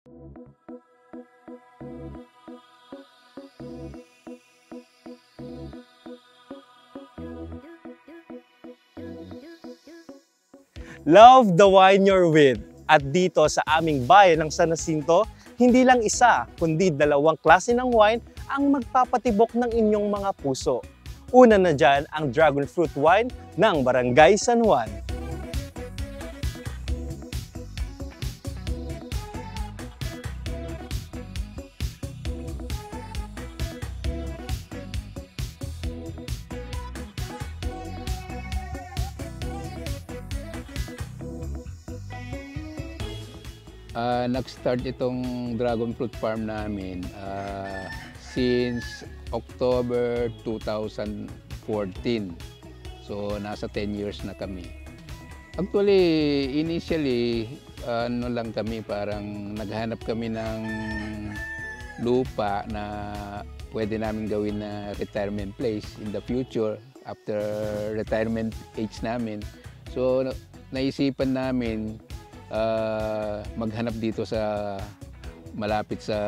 Love the wine you're with. At dito sa aming bayan ng San Jacinto, hindi lang isa, kundi dalawang klase ng wine ang magpapatibok ng inyong mga puso. Una na dyan ang dragon fruit wine ng Barangay San Juan. Nag-start itong dragon fruit farm namin since October 2014. So nasa 10 years na kami. Actually, initially, ano lang kami, parang naghanap kami ng lupa na pwede namin gawin na retirement place in the future after retirement age namin. So naisipan namin maghanap dito sa malapit sa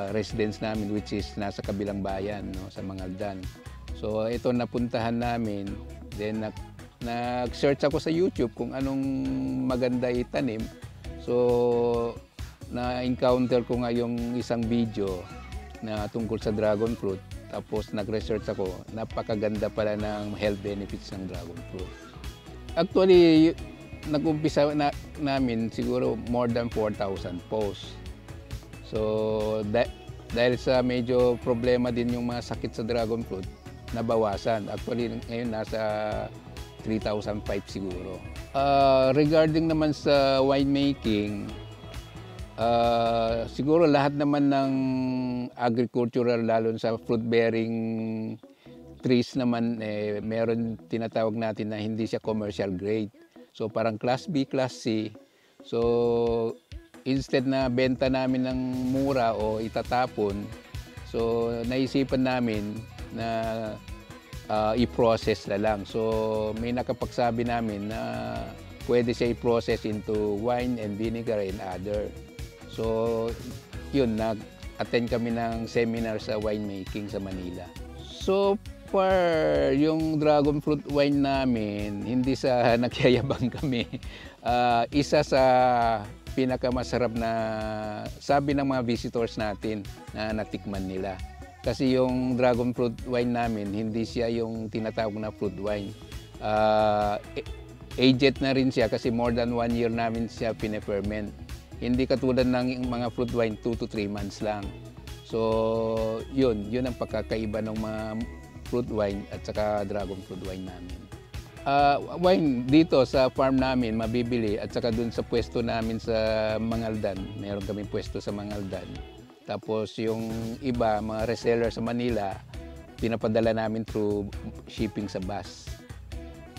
residence namin, which is nasa kabilang bayan, no, sa Mangaldan. So ito napuntahan namin, then nag-search ako sa YouTube kung anong maganda itanim. So na-encounter ko nga yung isang video na tungkol sa dragon fruit. Tapos nag-research ako, napakaganda pala ng health benefits ng dragon fruit. Actually, nag-umpisa namin siguro more than 4,000 posts. So dahil sa medyo problema din yung mga sakit sa dragon fruit, nabawasan. Actually ngayon nasa 3,500 siguro. Regarding naman sa winemaking, siguro lahat naman ng agricultural, lalo sa fruit-bearing trees naman, meron tinatawag natin na hindi siya commercial grade. So parang class B, class C. So instead na benta namin ng mura o itatapon, so naisipan namin na i-process na lang. So may nakapagsabi namin na pwede siya i-process into wine and vinegar and other. So yun, nag-attend kami ng seminar sa winemaking sa Manila. So yung dragon fruit wine namin, hindi sa nagyayabang kami. Isa sa pinakamasarap na sabi ng mga visitors natin na natikman nila. Kasi yung dragon fruit wine namin, hindi siya yung tinatawag na fruit wine. Aged na rin siya kasi more than 1 year namin siya pine-ferment. Hindi katulad ng mga fruit wine, 2 to 3 months lang. So yun ang pagkakaiba ng mga fruit wine at saka dragon fruit wine namin. Wine dito sa farm namin mabibili at saka dun sa pwesto namin sa Mangaldan. Meron kami pwesto sa Mangaldan. Tapos yung iba, mga reseller sa Manila, pinapadala namin through shipping sa bus.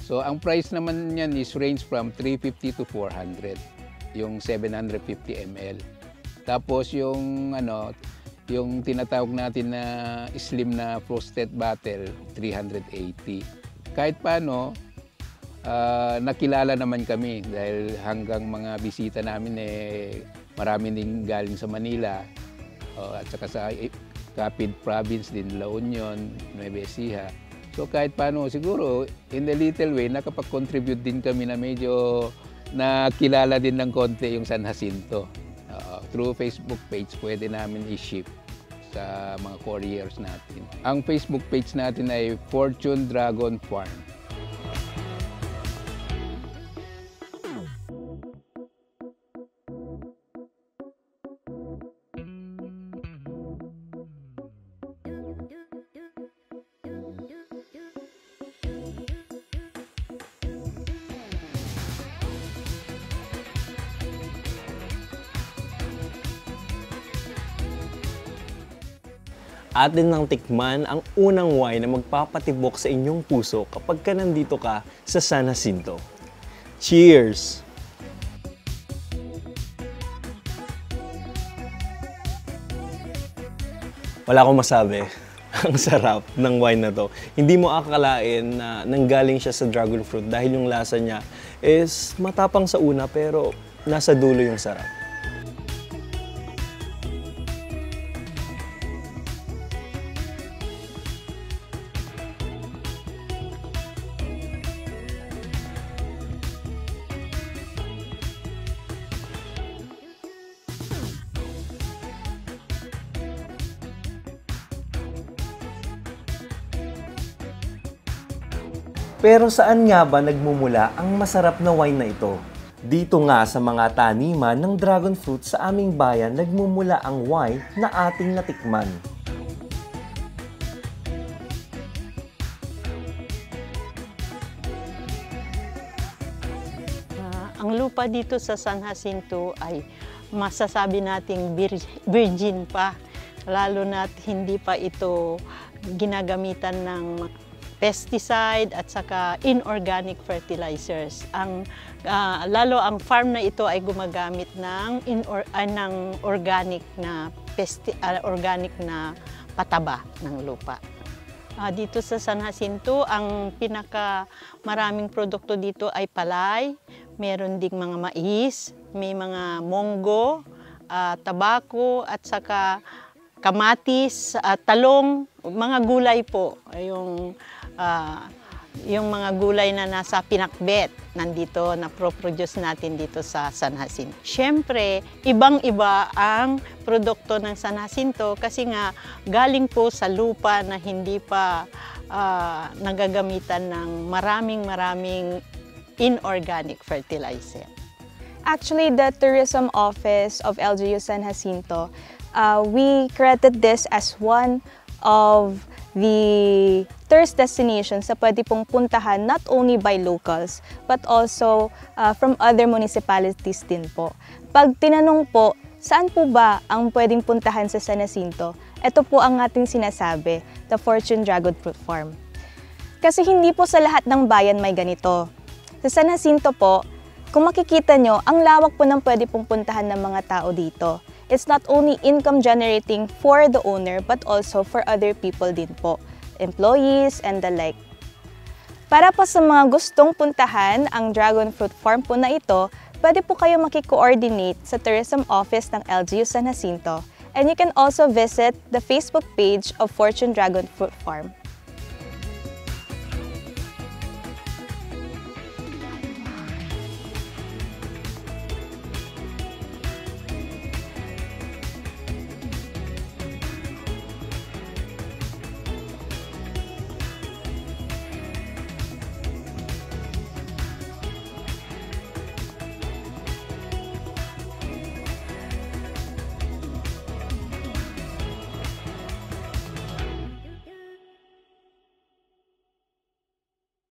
So ang price naman niyan is range from 350 to 400, yung 750 ml. Tapos yung tinatawag natin na slim na frosted bottle, 380. Kahit paano, nakilala naman kami dahil hanggang mga bisita namin marami din galing sa Manila at saka sa Capid Province din, La Union, Nueva Ecija. So kahit paano, siguro in a little way, nakapag-contribute din kami na medyo nakilala din ng konti yung San Jacinto. Through Facebook page, pwede namin i-ship sa mga couriers natin. Ang Facebook page natin ay Fortune Dragon Farm. Atin nang tikman ang unang wine na magpapatibok sa inyong puso kapag nandito ka sa San Jacinto. Cheers! Wala akong masabi. Ang sarap ng wine na to. Hindi mo akalain na nanggaling siya sa dragon fruit dahil yung lasa niya is matapang sa una pero nasa dulo yung sarap. Pero saan nga ba nagmumula ang masarap na wine na ito? Dito nga sa mga taniman ng dragon fruit sa aming bayan nagmumula ang wine na ating natikman. Ang lupa dito sa San Jacinto ay masasabi nating virgin pa, lalo na't hindi pa ito ginagamitan ng pesticide at saka inorganic fertilizers. Lalo ang farm na ito ay gumagamit ng organic na pataba ng lupa. Dito sa San Jacinto, ang pinakamaraming produkto dito ay palay, meron ding mga mais, may mga monggo, tabako at saka kamatis, talong, mga gulay po. Yung mga gulay na nasa pinakbet, nandito, na-produce natin dito sa San Jacinto. Siyempre, ibang-iba ang produkto ng San Jacinto kasi nga galing po sa lupa na hindi pa nagagamitan ng maraming inorganic fertilizer. Actually, the tourism office of LGU San Jacinto, we created this as one of the tourist destinations na pwede pong puntahan not only by locals but also from other municipalities din po. Pag tinanong po, saan po ba ang pwedeng puntahan sa San Jacinto? Ito po ang ating sinasabi, the Fortune Dragon Fruit Farm. Kasi hindi po sa lahat ng bayan may ganito. Sa San Jacinto po, kung makikita nyo, ang lawak po ng pwede pong puntahan ng mga tao dito. It's not only income generating for the owner but also for other people din po, employees and the like. Para po sa mga gustong puntahan ang dragon fruit farm po na ito, pwede po kayo maki-coordinate sa tourism office ng LGU San Jacinto, and you can also visit the Facebook page of Fortune Dragon Fruit Farm.